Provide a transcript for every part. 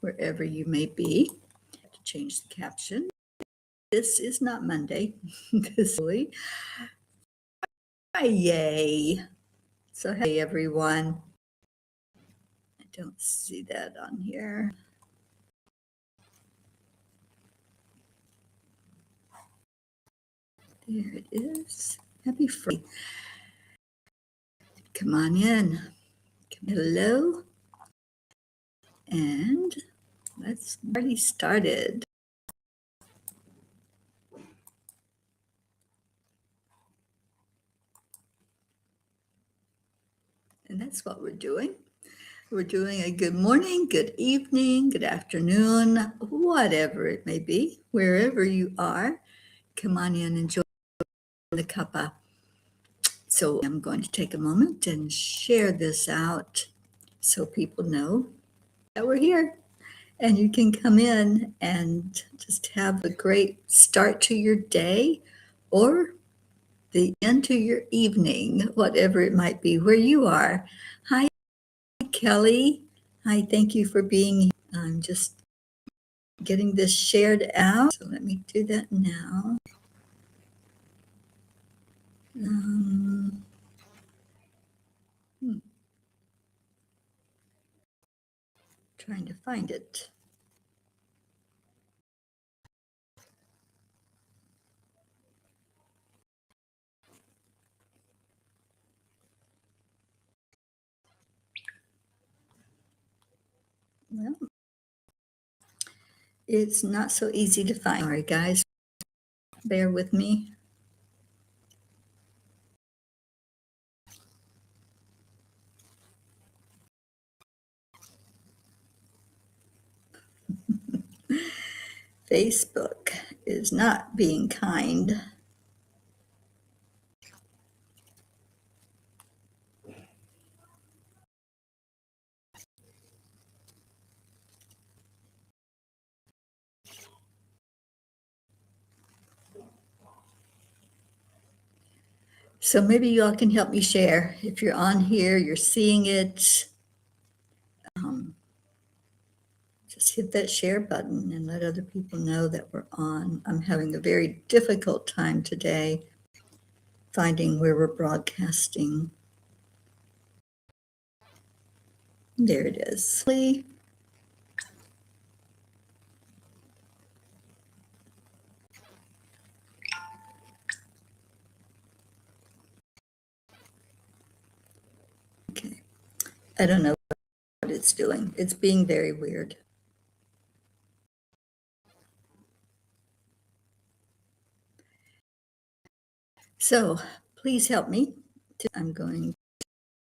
wherever you may be. To change the caption. This is not Monday. This is Friday. So hey everyone. I don't see that on here. There it is. Happy Friday. Come on in. Hello. And let's already started. And that's what we're doing. We're doing a good morning, good evening, good afternoon, whatever it may be, wherever you are. Come on in and join the cuppa. So I'm going to take a moment and share this out so people know that we're here. And you can come in and just have a great start to your day or the end to your evening, whatever it might be, where you are. Hi, Kelly. Hi, thank you for being here. I'm just getting this shared out. So let me do that now. Trying to find it. Well, it's not so easy to find. Sorry, guys. Bear with me. Facebook is not being kind. So maybe you all can help me share. If you're on here, you're seeing it, just hit that share button and let other people know that we're on. I'm having a very difficult time today finding where we're broadcasting. There it is. Okay. I don't know what it's doing. It's being very weird. So please help me. I'm going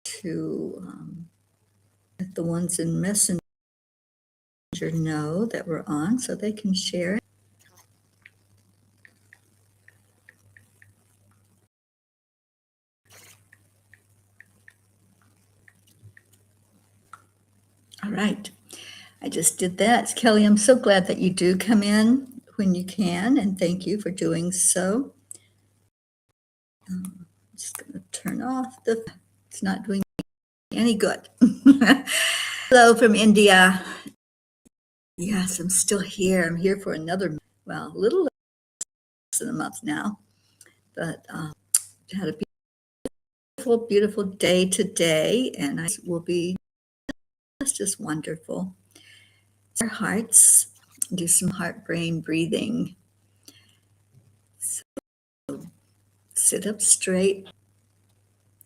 to let the ones in Messenger know that we're on so they can share it. All right. I just did that. Kelly, I'm so glad that you do come in when you can, and thank you for doing so. I'm just going to turn off it's not doing any good. Hello from India. Yes, I'm still here. I'm here for another, a little less than a month now, but had a beautiful, beautiful day today, and I will be just wonderful. Our hearts, do some heart-brain breathing. So sit up straight,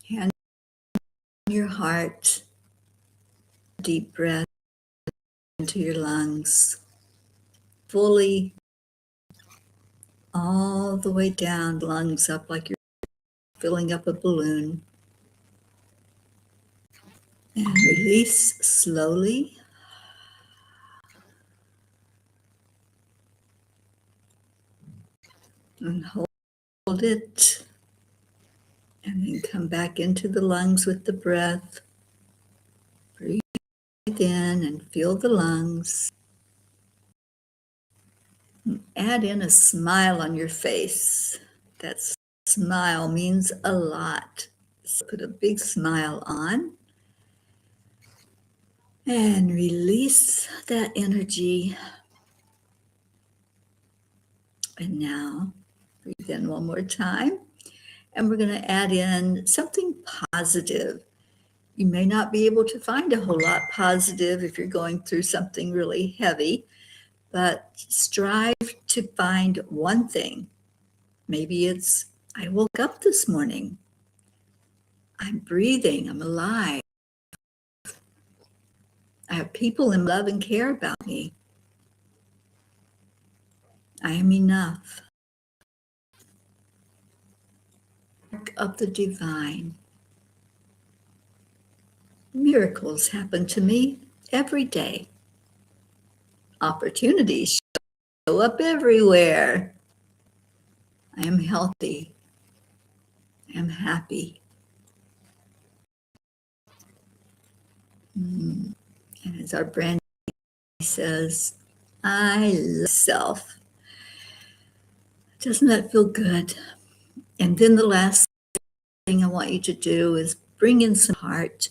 hand on your heart, deep breath into your lungs, fully all the way down, lungs up like you're filling up a balloon. And release slowly. And hold it. And then come back into the lungs with the breath. Breathe in and feel the lungs. And add in a smile on your face. That smile means a lot. So put a big smile on. And release that energy. And now breathe in one more time. And we're going to add in something positive. You may not be able to find a whole lot positive if you're going through something really heavy, but strive to find one thing. Maybe it's, I woke up this morning. I'm breathing. I'm alive. I have people in love and care about me. I am enough. Of the divine. Miracles happen to me every day. Opportunities show up everywhere. I am healthy. I am happy. And as our brand says, I love myself. Doesn't that feel good? And then the last thing I want you to do is bring in some heart.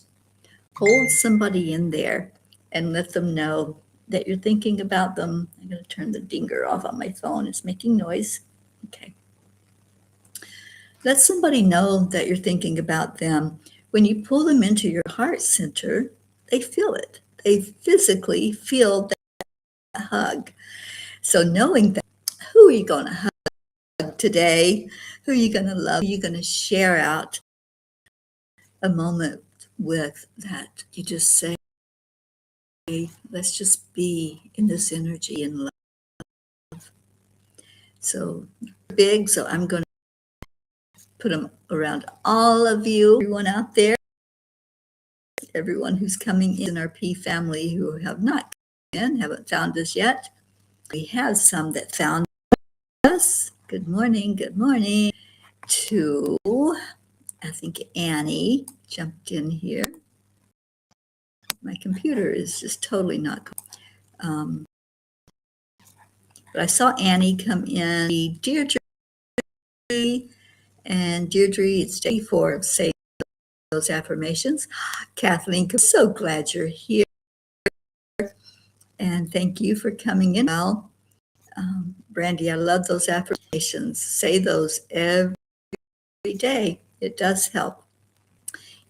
Hold somebody in there and let them know that you're thinking about them. I'm going to turn the dinger off on my phone. It's making noise. Okay. Let somebody know that you're thinking about them. When you pull them into your heart center, they feel it. They physically feel that hug. So knowing that, who are you going to hug today? Who are you going to love? Who are you going to share out a moment with that you just say, let's just be in this energy and love. So big, so I'm going to put them around all of you, everyone out there, everyone who's coming in our P family who have not come in, haven't found us yet. We have some that found us. Good morning, good morning. To, I think Annie jumped in here. My computer is just totally not. But I saw Annie come in. Deirdre, and Deirdre, it's day 4 of saying those affirmations. Kathleen, I'm so glad you're here. And thank you for coming in. Well, Brandy, I love those affirmations. Say those every day. It does help.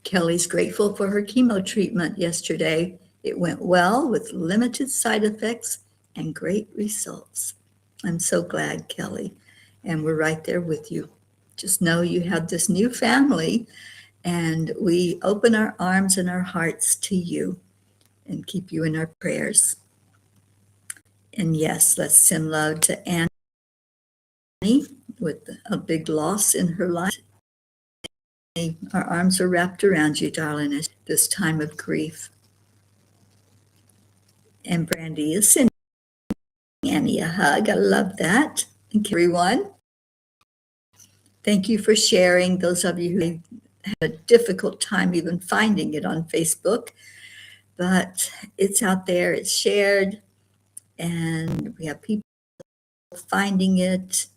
Kelly's grateful for her chemo treatment yesterday. It went well with limited side effects and great results. I'm so glad, Kelly. And we're right there with you. Just know you have this new family, and we open our arms and our hearts to you and keep you in our prayers. And yes, let's send love to Annie with a big loss in her life. Our arms are wrapped around you, darling, at this time of grief. And Brandy is sending Annie a hug. I love that. Thank you, everyone. Thank you for sharing. Those of you who had a difficult time even finding it on Facebook, but it's out there, it's shared, and we have people finding it.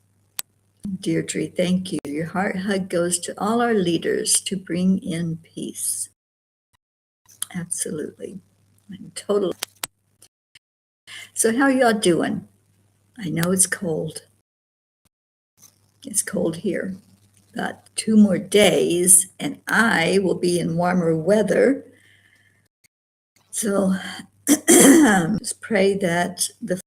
Deirdre, thank you. Your heart hug goes to all our leaders to bring in peace. Absolutely. Totally. So how are y'all doing? I know it's cold. It's cold here. Got 2 more days and I will be in warmer weather. So just pray that the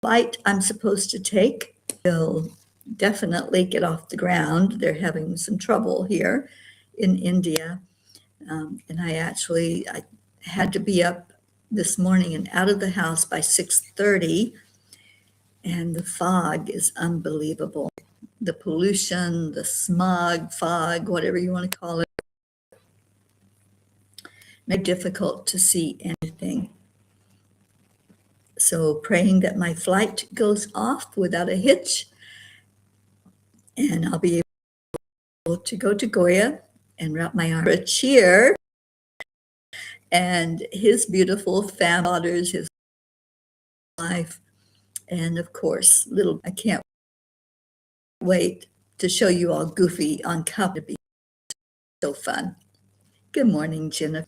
flight I'm supposed to take will definitely get off the ground. They're having some trouble here in India. And I had to be up this morning and out of the house by 6:30. And the fog is unbelievable. The pollution, the smog, fog, whatever you want to call it, make it difficult to see anything. So praying that my flight goes off without a hitch, and I'll be able to go to Goya and wrap my arm for a cheer, and his beautiful family, daughters, his wife, and of course, I can't wait to show you all Goofy on Cuppa. To be so fun. Good morning, Jennifer.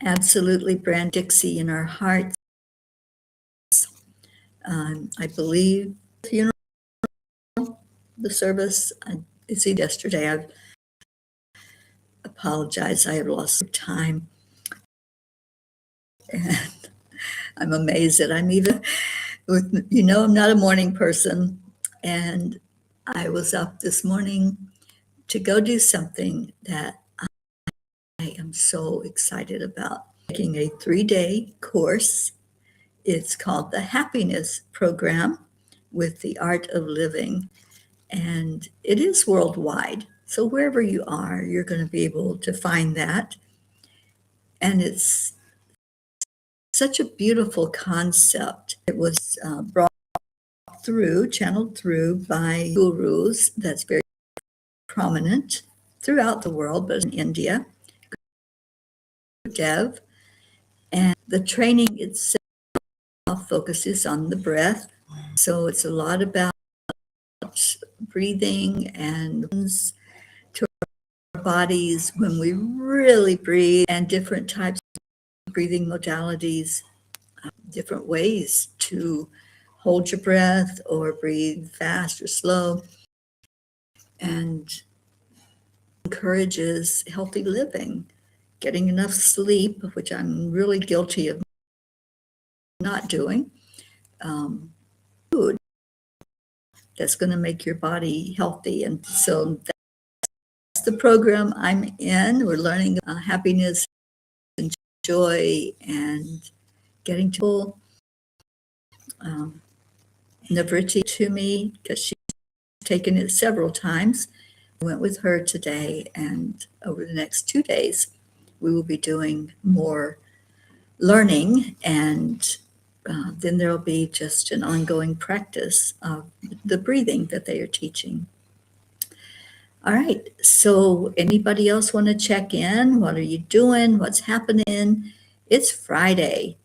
Absolutely, Brand Dixie in our hearts. I believe the funeral, the service, it's yesterday. I apologize. I have lost time. And I'm amazed that I'm even with, I'm not a morning person. And I was up this morning to go do something that I am so excited about. Taking a 3-day course. It's called the Happiness Program with the Art of Living. And it is worldwide. So wherever you are, you're going to be able to find that. And it's such a beautiful concept. It was channeled through by gurus that's very prominent throughout the world, but in India, Dev. And the training itself focuses on the breath. So it's a lot about breathing and to our bodies when we really breathe, and different types of breathing modalities, different ways to hold your breath or breathe fast or slow, and encourages healthy living, getting enough sleep, which I'm really guilty of not doing, food that's going to make your body healthy. And so that's the program I'm in. We're learning happiness and joy and getting to Navriti to me, because she's taken it several times. I went with her today, and over the next 2 days, we will be doing more learning, and then there'll be just an ongoing practice of the breathing that they are teaching. All right, so anybody else want to check in? What are you doing? What's happening? It's Friday.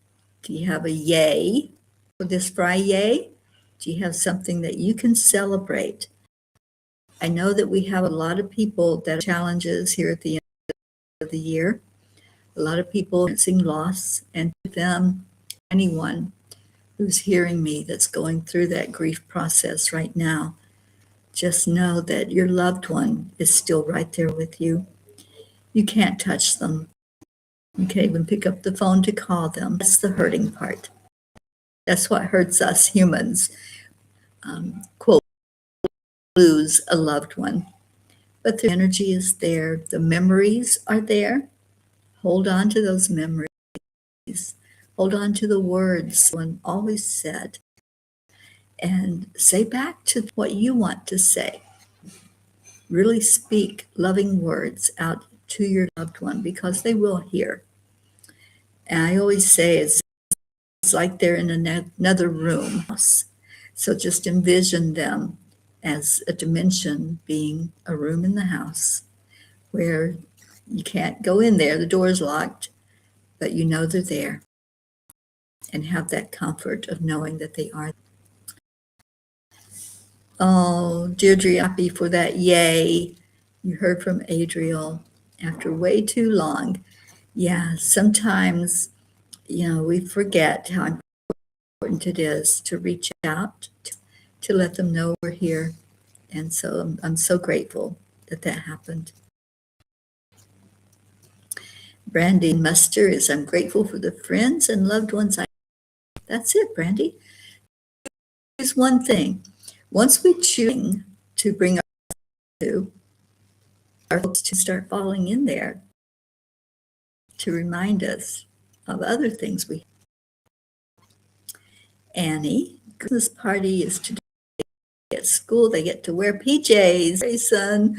Do you have a yay for this Friday? Do you have something that you can celebrate? I know that we have a lot of people that have challenges here at the end of the year. A lot of people experiencing loss, and to them, anyone who's hearing me that's going through that grief process right now, just know that your loved one is still right there with you. You can't touch them. You can't even pick up the phone to call them. That's the hurting part. That's what hurts us humans. Quote, lose a loved one. But the energy is there. The memories are there. Hold on to those memories. Hold on to the words one always said. And say back to what you want to say. Really speak loving words out to your loved one, because they will hear. And I always say it's like they're in another room. So just envision them as a dimension, being a room in the house where you can't go in there, the door's locked, but you know they're there, and have that comfort of knowing that they are. Oh, Deirdre, happy for that. Yay. You heard from Adriel after way too long. Yeah, sometimes, we forget how important it is to reach out, to let them know we're here. And so I'm so grateful that happened. Brandy Muster is, I'm grateful for the friends and loved ones. That's it, Brandy. Here's one thing. Once we choose to bring our folks to start falling in there, to remind us of other things we. Annie, Christmas party is today at school. They get to wear PJs. Hey, son,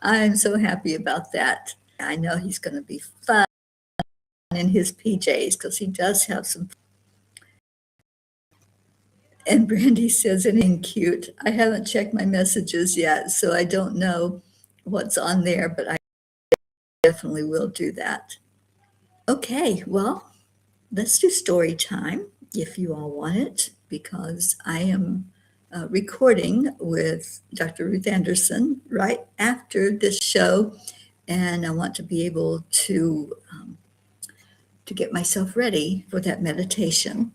I'm so happy about that. I know he's going to be fun in his PJs, because he does have some. And Brandy says, anything cute. I haven't checked my messages yet, so I don't know what's on there, but I definitely will do that. Okay, well, let's do story time if you all want it, because I am recording with Dr. Ruth Anderson right after this show, and I want to be able to to get myself ready for that meditation.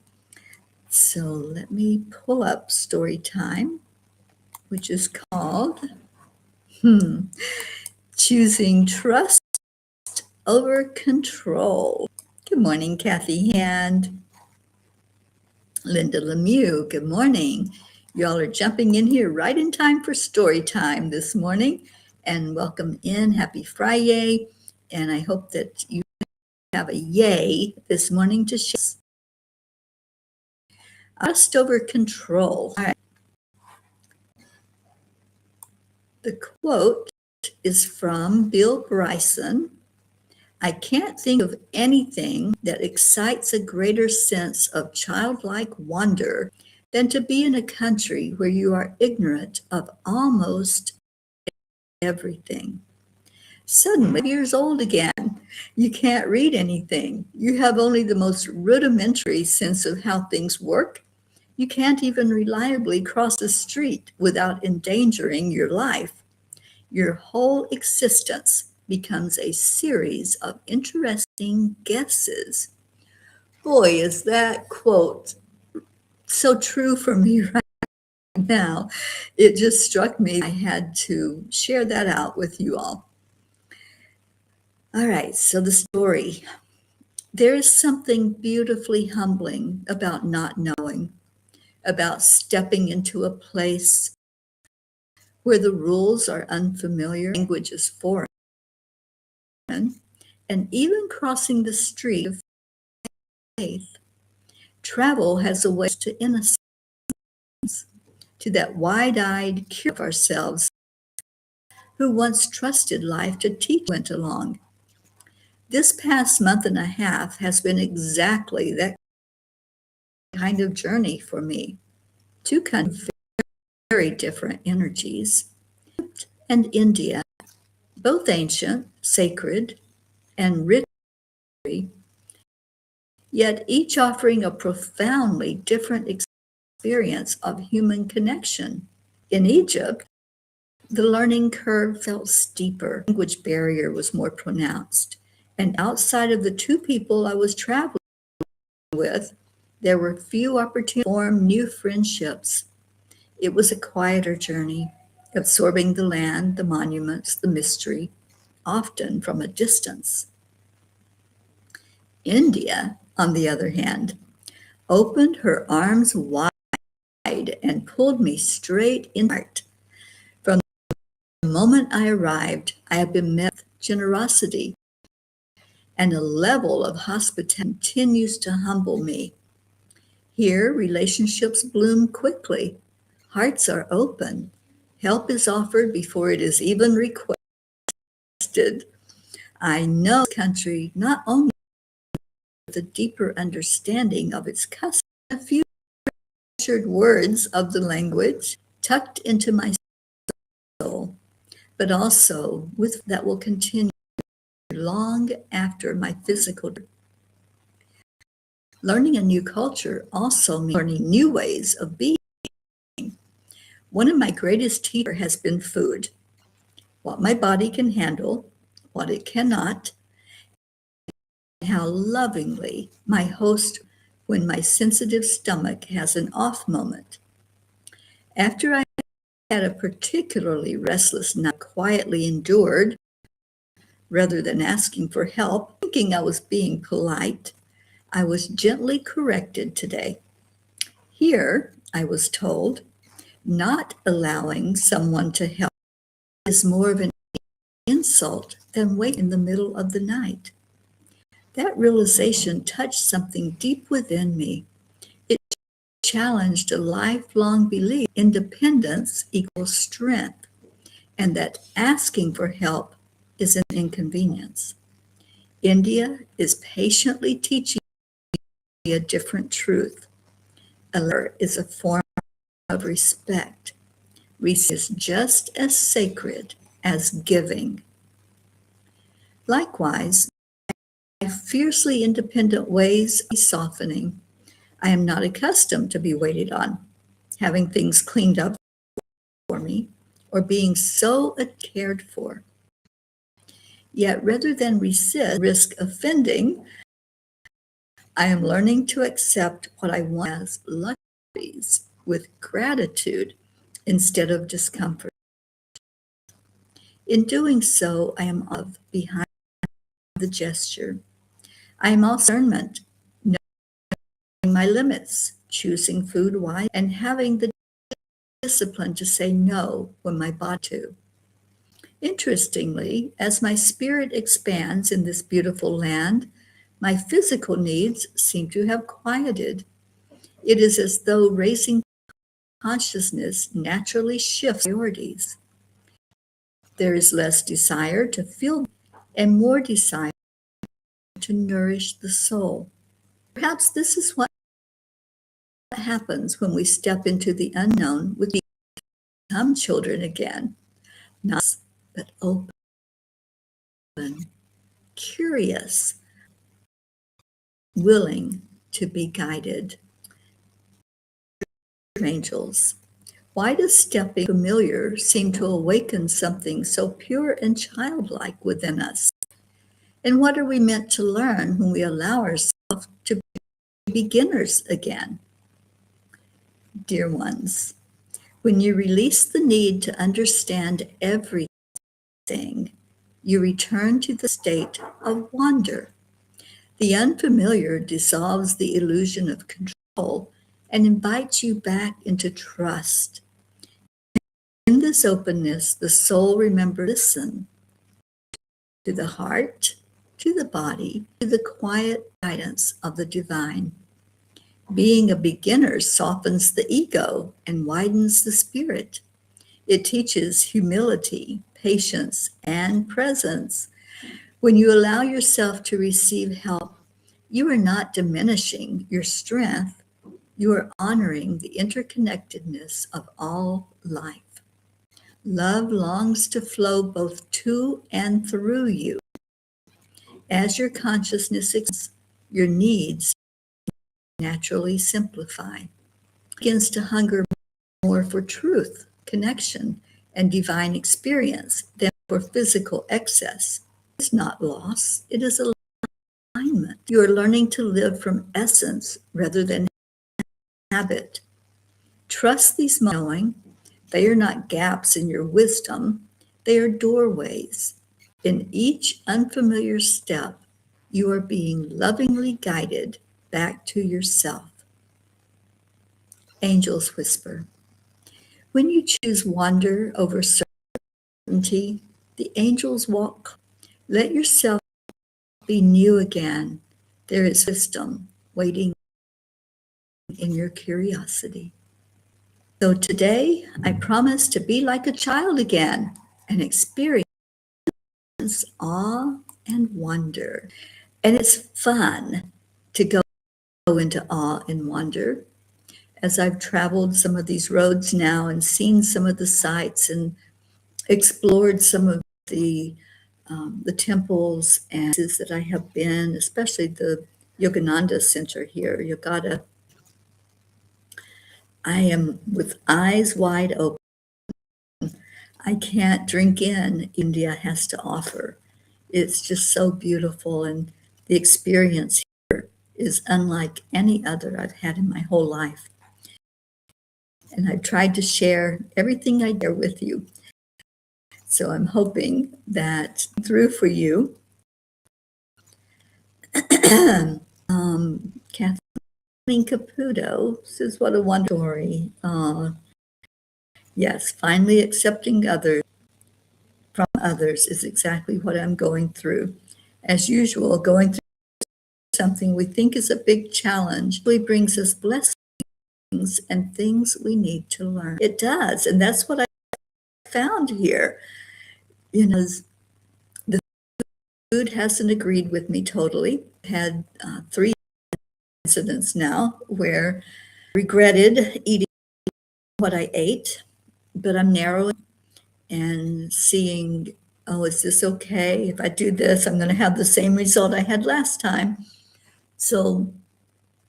So let me pull up story time, which is called Choosing Trust Over Control. Good morning, Kathy Hand. Linda Lemieux, good morning. Y'all are jumping in here right in time for story time this morning. And welcome in. Happy Friday. And I hope that you have a yay this morning to share. Trust over control. All right. The quote is from Bill Bryson. I can't think of anything that excites a greater sense of childlike wonder than to be in a country where you are ignorant of almost everything. Suddenly, 5 years old again. You can't read anything. You have only the most rudimentary sense of how things work. You can't even reliably cross the street without endangering your life. Your whole existence becomes a series of interesting guesses. Boy, is that quote so true for me right now. It just struck me. I had to share that out with you all. All right, so the story. There is something beautifully humbling about not knowing, about stepping into a place where the rules are unfamiliar, language is foreign, and even crossing the street of faith. Travel has a way to innocence, to that wide-eyed cure of ourselves who once trusted life to teach went along. This past month and a half has been exactly that kind of journey for me. Two kind of very different energies. And India, both ancient, sacred, and rich, yet each offering a profoundly different experience of human connection. In Egypt, the learning curve felt steeper, the language barrier was more pronounced, and outside of the two people I was traveling with, there were few opportunities to form new friendships. It was a quieter journey, absorbing the land, the monuments, the mystery, often from a distance. India, on the other hand, opened her arms wide and pulled me straight in the heart. From the moment I arrived, I have been met with generosity, and a level of hospitality continues to humble me. Here, relationships bloom quickly. Hearts are open. Help is offered before it is even requested. I know this country not only with a deeper understanding of its customs, a few treasured words of the language tucked into my soul, but also with that will continue long after my physical. Learning a new culture also means learning new ways of being. One of my greatest teachers has been food, what my body can handle, what it cannot, and how lovingly my host when my sensitive stomach has an off moment. After I had a particularly restless night, quietly endured rather than asking for help, thinking I was being polite, I was gently corrected today. Here, I was told, not allowing someone to help is more of an insult than wait in the middle of the night. That realization touched something deep within me. It challenged a lifelong belief independence equals strength, and that asking for help is an inconvenience. India is patiently teaching me a different truth. A letter is a form of respect. Receiving is just as sacred as giving. Likewise, my fiercely independent ways are softening. I am not accustomed to be waited on, having things cleaned up for me, or being so cared for. Yet rather than resist, risk offending, I am learning to accept what I want as luxuries with gratitude instead of discomfort. In doing so, I am of behind the gesture. I am also discernment, knowing my limits, choosing food wisely, and having the discipline to say no when my body to. Interestingly, as my spirit expands in this beautiful land, my physical needs seem to have quieted. It is as though raising consciousness naturally shifts priorities. There is less desire to feel and more desire to nourish the soul. Perhaps this is what happens when we step into the unknown with become children again, not but open, curious, willing to be guided. Angels. Why does stepping familiar seem to awaken something so pure and childlike within us? And what are we meant to learn when we allow ourselves to be beginners again? Dear ones, when you release the need to understand everything, you return to the state of wonder. The unfamiliar dissolves the illusion of control and invites you back into trust. In this openness, the soul remembers listen to the heart, to the body, to the quiet guidance of the divine. Being a beginner softens the ego and widens the spirit. It teaches humility, patience, and presence. When you allow yourself to receive help, you are not diminishing your strength, you are honoring the interconnectedness of all life. Love longs to flow both to and through you. As your consciousness expands, your needs naturally simplify. It begins to hunger more for truth, connection, and divine experience than for physical excess. It's not loss, it is alignment. You are learning to live from essence rather than habit. Trust these knowing they are not gaps in your wisdom, they are doorways. In each unfamiliar step, you are being lovingly guided back to yourself. Angels whisper. When you choose wonder over certainty, the angels walk. Let yourself be new again. There is wisdom waiting in your curiosity. So today, I promise to be like a child again and experience awe and wonder. And it's fun to go into awe and wonder. As I've traveled some of these roads now and seen some of the sights and explored some of the temples and places that I have been, especially the Yogananda Center here, Yogada, I am with eyes wide open. I can't drink in India has to offer. It's just so beautiful, and the experience here is unlike any other I've had in my whole life. And I've tried to share everything I dare with you. So I'm hoping that through for you. Kathleen Caputo says, what a wonderful story. Yes, finally accepting others from others is exactly what I'm going through. As usual, going through something we think is a big challenge really brings us blessings and things we need to learn. It does, and that's what I found here. You know, the food hasn't agreed with me totally. I had 3 incidents now where I regretted eating what I ate, but I'm narrowing and seeing, oh, is this okay? If I do this, I'm going to have the same result I had last time. So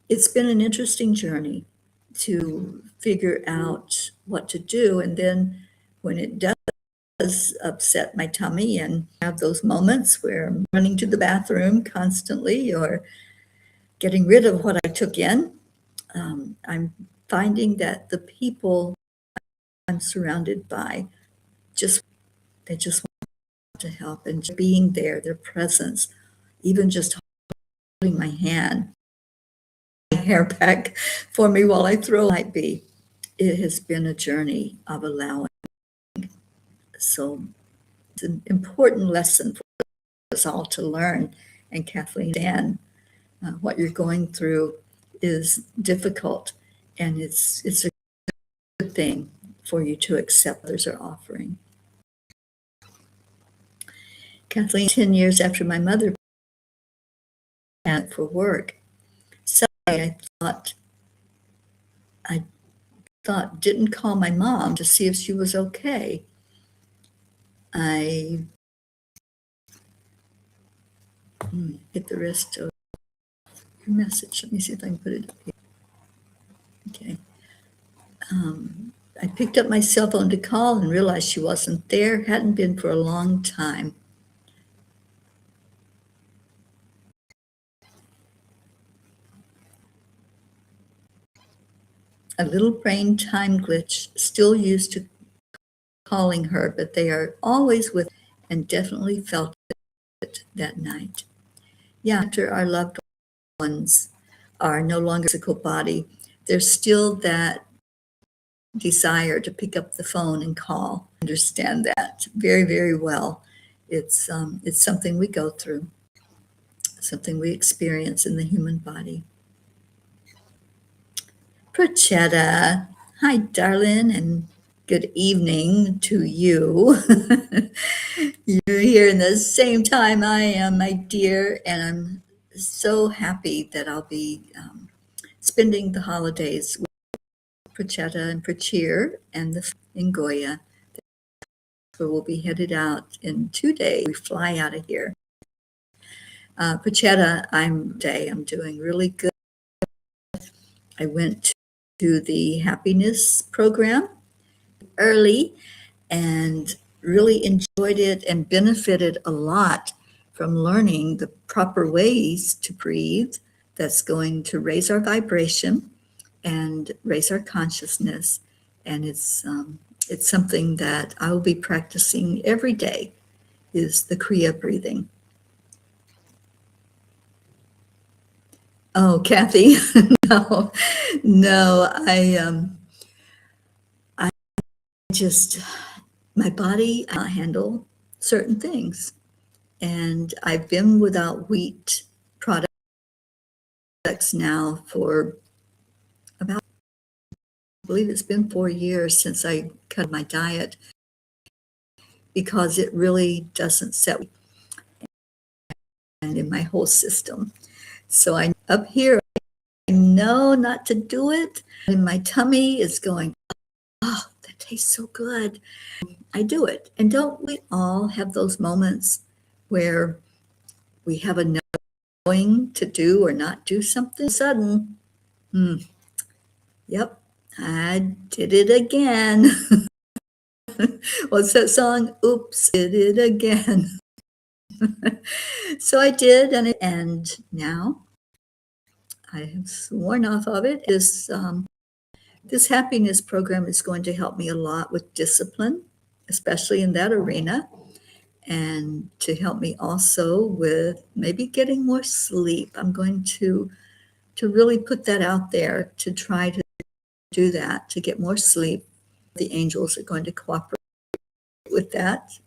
it's been an interesting journey to figure out what to do. And then when it does upset my tummy and have those moments where I'm running to the bathroom constantly or getting rid of what I took in. I'm finding that the people I'm surrounded by they just want to help, and being there, their presence, even just holding my hand, my hair back for me while I throw might be. It has been a journey of allowing. So it's an important lesson for us all to learn. And Kathleen, Dan, what you're going through is difficult, and it's a good thing for you to accept others are offering. Kathleen, 10 years after my mother passed for work, suddenly I thought, didn't call my mom to see if she was okay. I hit the rest of your message. Let me see if I can put it up here. Okay. I picked up my cell phone to call and realized she wasn't there, hadn't been for a long time. A little brain time glitch, still used to calling her, but they are always with, and definitely felt it that night. Yeah, after our loved ones are no longer physical body, there's still that desire to pick up the phone and call. Understand that very, very well. It's something we go through, something we experience in the human body. Prochetta, hi, darling, and good evening to you. You're here in the same time I am, my dear, and I'm so happy that I'll be spending the holidays with Prochetta and Prachir and in Goya. So we'll be headed out in 2 days. We fly out of here. Prochetta, I'm doing really good. I went to the happiness program early and really enjoyed it and benefited a lot from learning the proper ways to breathe that's going to raise our vibration and raise our consciousness. And it's something that I will be practicing every day, is the Kriya breathing. Oh, Kathy, no, I just, my body handle certain things. And I've been without wheat products now for about, I believe it's been 4 years since I cut my diet, because it really doesn't set and in my whole system. So I up here, I know not to do it. And my tummy is going, oh, that tastes so good. I do it. And don't we all have those moments where we have a knowing to do or not do something? Sudden, yep, I did it again. What's that song? Oops, did it again. So I did, and now I have sworn off of it. This happiness program is going to help me a lot with discipline, especially in that arena, and to help me also with maybe getting more sleep. I'm going to really put that out there, to try to do that, to get more sleep. The angels are going to cooperate with that.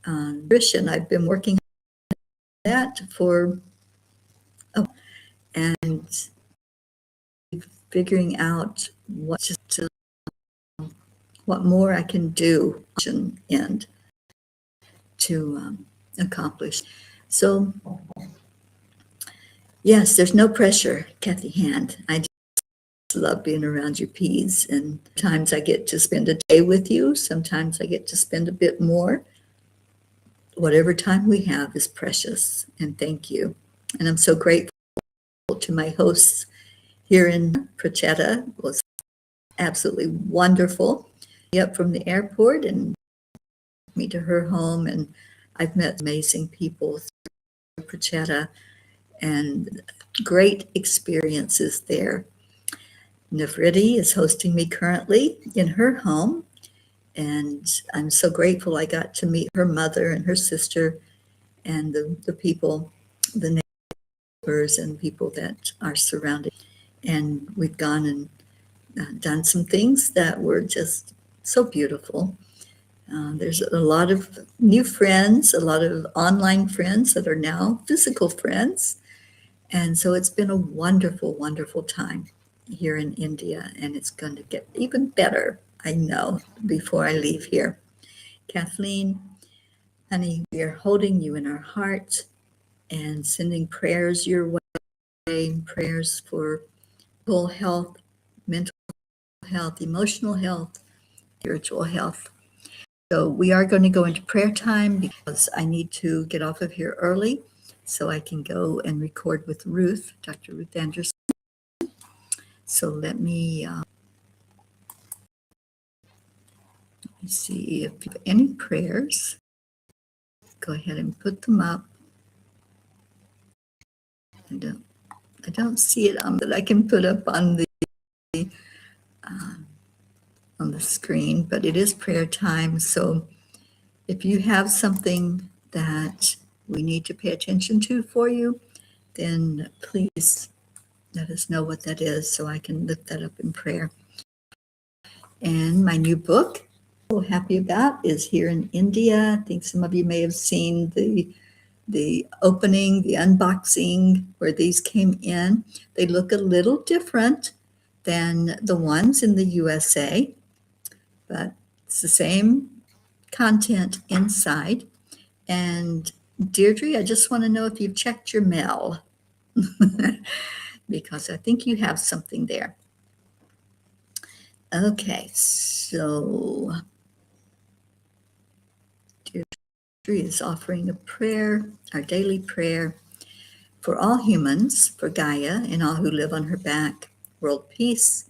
Nutrition, I've been working on that for, and figuring out what more I can do and to accomplish. So yes, there's no pressure, Kathy Hand. I just love being around your peas, and sometimes I get to spend a day with you. Sometimes I get to spend a bit more. Whatever time we have is precious, and thank you. And I'm so grateful to my hosts here in Prochetta. It was absolutely wonderful. Up from the airport and me to her home, and I've met amazing people through Prochetta, and great experiences there. Nevriti is hosting me currently in her home, and I'm so grateful I got to meet her mother and her sister and the people, the neighbors and people that are surrounded. And we've gone and done some things that were just so beautiful. There's a lot of new friends, a lot of online friends that are now physical friends. And so it's been a wonderful, wonderful time here in India, and it's going to get even better, I know, before I leave here. Kathleen, honey, we are holding you in our hearts and sending prayers your way, prayers for full health, mental health, emotional health, spiritual health. So we are going to go into prayer time because I need to get off of here early so I can go and record with Ruth, Dr. Ruth Anderson. So let me see if you have any prayers. Go ahead and put them up. I don't see it that I can put up on the screen, but it is prayer time. So if you have something that we need to pay attention to for you, then please let us know what that is so I can lift that up in prayer. And my new book, I'm so happy about, is here in India. I think some of you may have seen the opening, the unboxing where these came in. They look a little different than the ones in the USA, but it's the same content inside. And Deirdre, I just want to know if you've checked your mail because I think you have something there. Okay, so Deirdre is offering a prayer, our daily prayer for all humans, for Gaia and all who live on her back, world peace,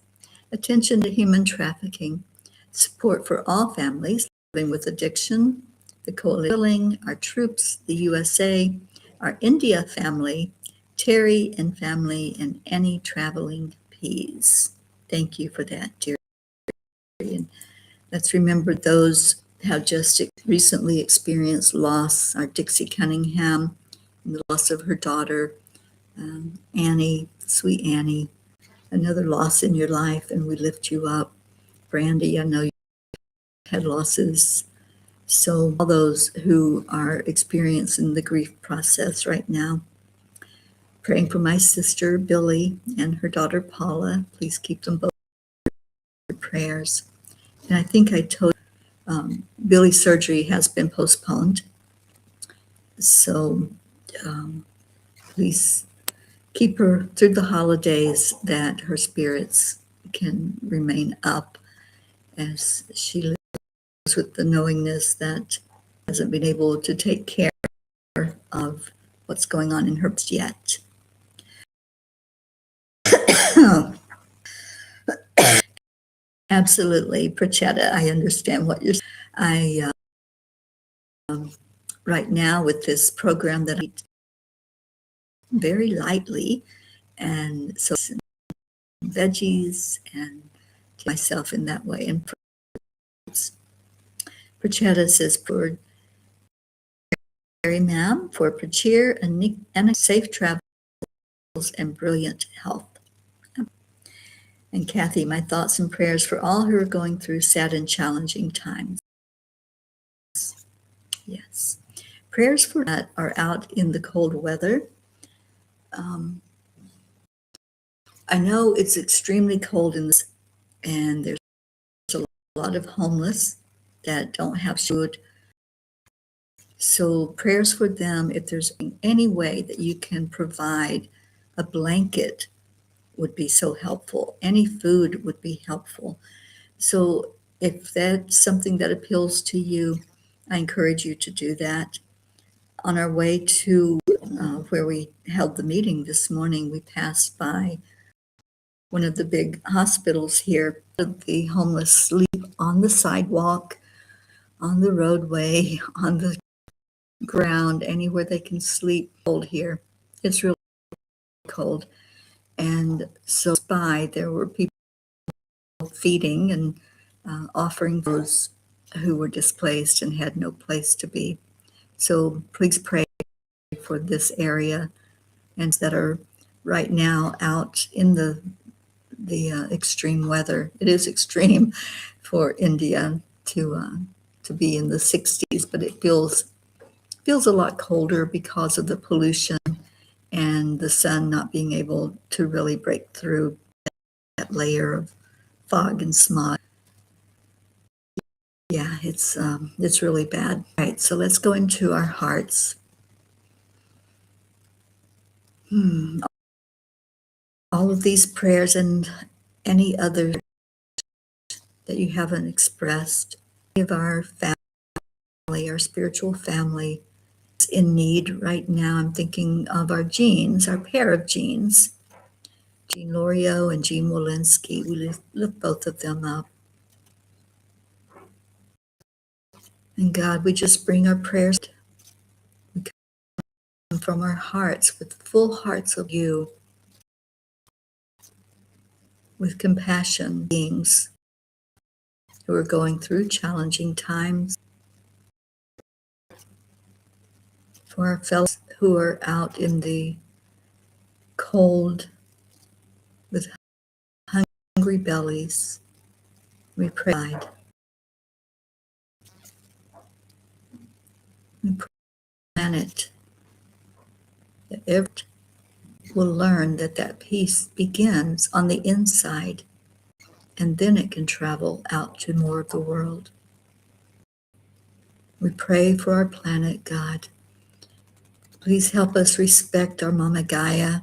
attention to human trafficking, support for all families living with addiction, the coalition, our troops, the USA, our India family, Teri and family, and any traveling Ps. Thank you for that, dear. And let's remember those have just recently experienced loss, our Dixie Cunningham, and the loss of her daughter, Annie, sweet Annie, another loss in your life, and we lift you up. Brandy, I know you had losses. So all those who are experiencing the grief process right now, praying for my sister, Billy, and her daughter, Paula. Please keep them both in your prayers. And I think I told Billy's surgery has been postponed. So please keep her through the holidays, that her spirits can remain up as she lives with the knowingness that hasn't been able to take care of what's going on in her yet. Absolutely, Prachetta, I understand what you're saying. Right now with this program that I eat very lightly, and so veggies and myself in that way. And Prachetta says, for Mary Ma'am, for Prachir and safe travels and brilliant health. And Kathy, my thoughts and prayers for all who are going through sad and challenging times. Yes. Prayers for that are out in the cold weather. I know it's extremely cold in this, and there's a lot of homeless that don't have food. So prayers for them, if there's any way that you can provide a blanket, would be so helpful. Any food would be helpful. So if that's something that appeals to you, I encourage you to do that. On our way to where we held the meeting this morning, we passed by one of the big hospitals here. The homeless sleep on the sidewalk, on the roadway, on the ground, anywhere they can sleep. Cold here. It's really cold. And so by there were people feeding and offering those who were displaced and had no place to be. So please pray for this area and that are right now out in the extreme weather. It is extreme for India to be in the 60s, but it feels a lot colder because of the pollution and the sun not being able to really break through that layer of fog and smog. Yeah, it's really bad. All right, so let's go into our hearts. All of these prayers and any other that you haven't expressed, of our family, our spiritual family, is in need right now. I'm thinking of our Jeans, our pair of Jeans, Jean Lorio and Jean Walensky. We lift both of them up. And God, we just bring our prayers. We come from our hearts with full hearts of you, with compassion, beings who are going through challenging times, for our fellows who are out in the cold with hungry bellies. We pray. We pray planet that everyone will learn that peace begins on the inside, and then it can travel out to more of the world. We pray for our planet, God. Please help us respect our Mama Gaia.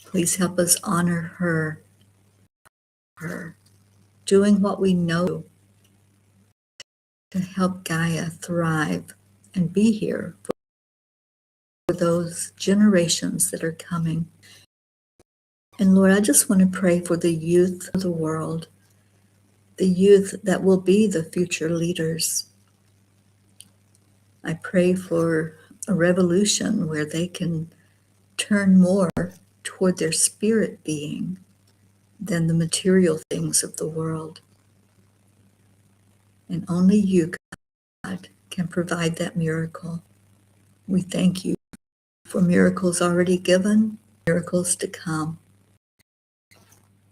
Please help us honor her, doing what we know to help Gaia thrive and be here for those generations that are coming. And Lord, I just want to pray for the youth of the world, the youth that will be the future leaders. I pray for a revolution where they can turn more toward their spirit being than the material things of the world. And only you, God, can provide that miracle. We thank you for miracles already given, miracles to come.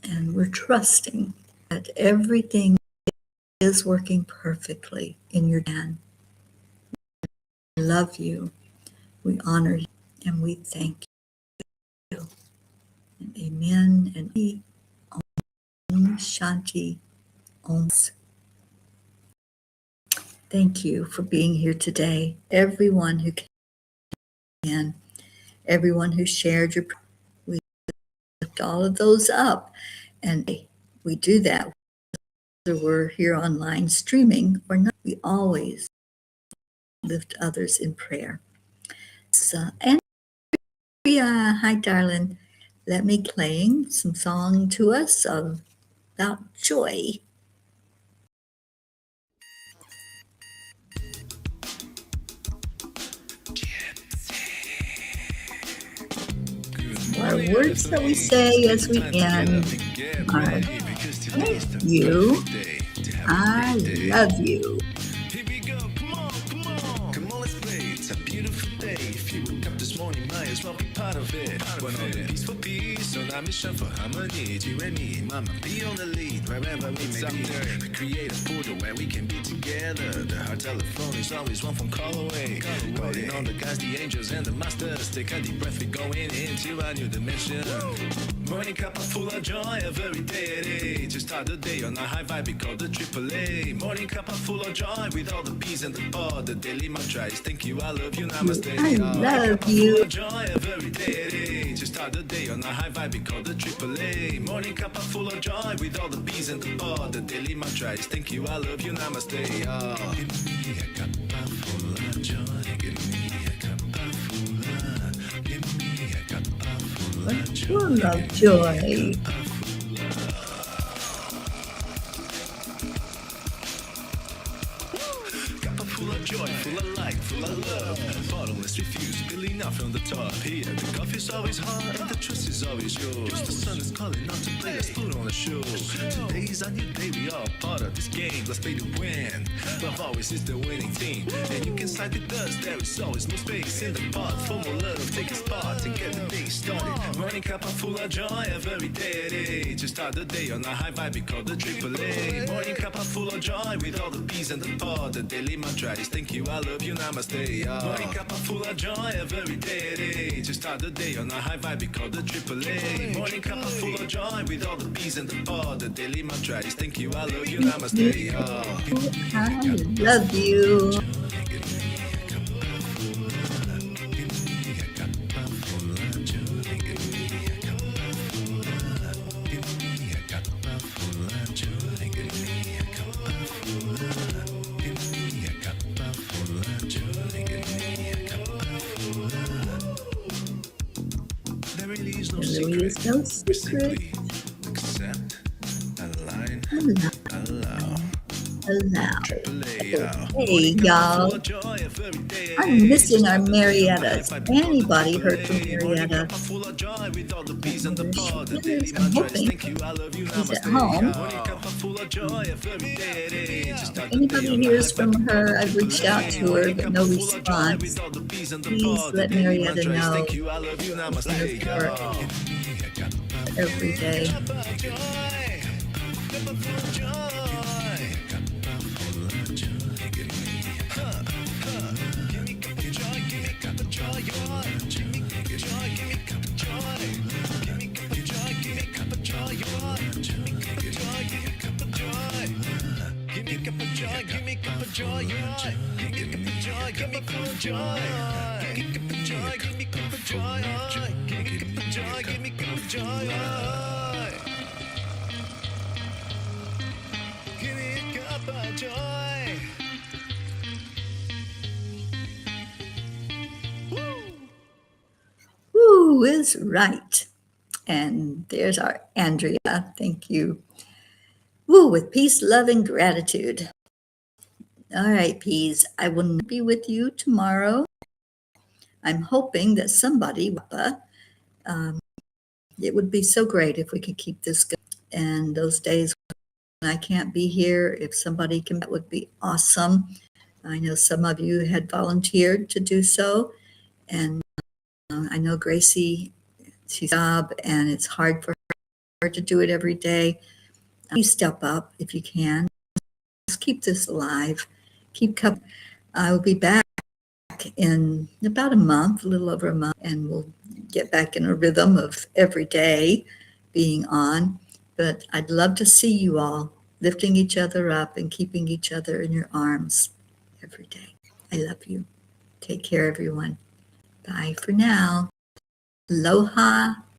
And we're trusting that everything is working perfectly in your hand. We love you, we honor you, and we thank you. And amen and Om Shanti Om. Thank you for being here today. Everyone who can, everyone who shared your, we lift all of those up. And we do that whether we're here online streaming or not. We always lift others in prayer. So, Andrea, hi darling. Let me playing some song to us about joy. Our words that we say as we end are, thank you, I love you. Here we go, come on, let's play. It's a beautiful day. If you woke up this morning, might as well be part of it. One on the peace for peace, on our mission for harmony. You and me, mama, be on the lead wherever we may be. We create a portal where we can be together. The heart telephone is always one phone call away. Calling on the guys, the angels, and the masters. Take a deep breath, we're going into a new dimension. Morning cup full of joy every day at 8. Just start the day on a high vibe, we call the AAA. Morning cup full of joy with all the P's and the pod. The daily mantra is thank you, I love you, namaste. I love you. Full of joy every day at 8. Just start the day on a high vibe, we call the AAA. Morning cup full of joy with all the P's and the pod. The daily mantra is thank you, I love you, namaste. Give me a cup full of joy. Give me a cup full of. Give me a cup full of joy. Full of joy. Full of joy, full of light, full of love. Bottomless refuse, spilling out from the here. The coffee's always hot and the trust is always yours. The sun is calling out to play, let's put on a show. Today's a new day, we are part of this game. Let's play to win. Love always is the winning team. And you can side with us, there is always no space in the pot. For more love, take a spot to get the day started. Morning Cuppa full of joy every day. To start the day on a high vibe, we call the AAA. Morning Cuppa full of joy with all the peas and the pod. The daily mantra is thank you, I love you, namaste. Morning Cuppa full of joy every day. To start the day on a high vibe, we call the AAA. Morning Cuppa full of joy with all the peas and the pod. The daily mantra is thank you, I love you, namaste. I love you. There really is no There is no secret. Accept, align, allow. Hey, y'all. I'm missing our Mariettas. Anybody heard from Marietta? I'm hoping she's at home. Anybody hears from her? I've reached out to her, but no response. Please let Marietta know. Every day. Woo is right. And there's our Andrea. Thank you. Woo, with peace, love, and gratitude. All right, Peas. I will not be with you tomorrow. I'm hoping that somebody, it would be so great if we could keep this going. And those days when I can't be here, if somebody can, that would be awesome. I know some of you had volunteered to do so. And I know Gracie, she's job, and it's hard for her to do it every day. Please step up if you can. Let's keep this alive. Keep coming. I will be back in about a month, a little over a month, and we'll get back in a rhythm of every day being on. But I'd love to see you all lifting each other up and keeping each other in your arms every day. I love you. Take care, everyone. Bye for now. Aloha.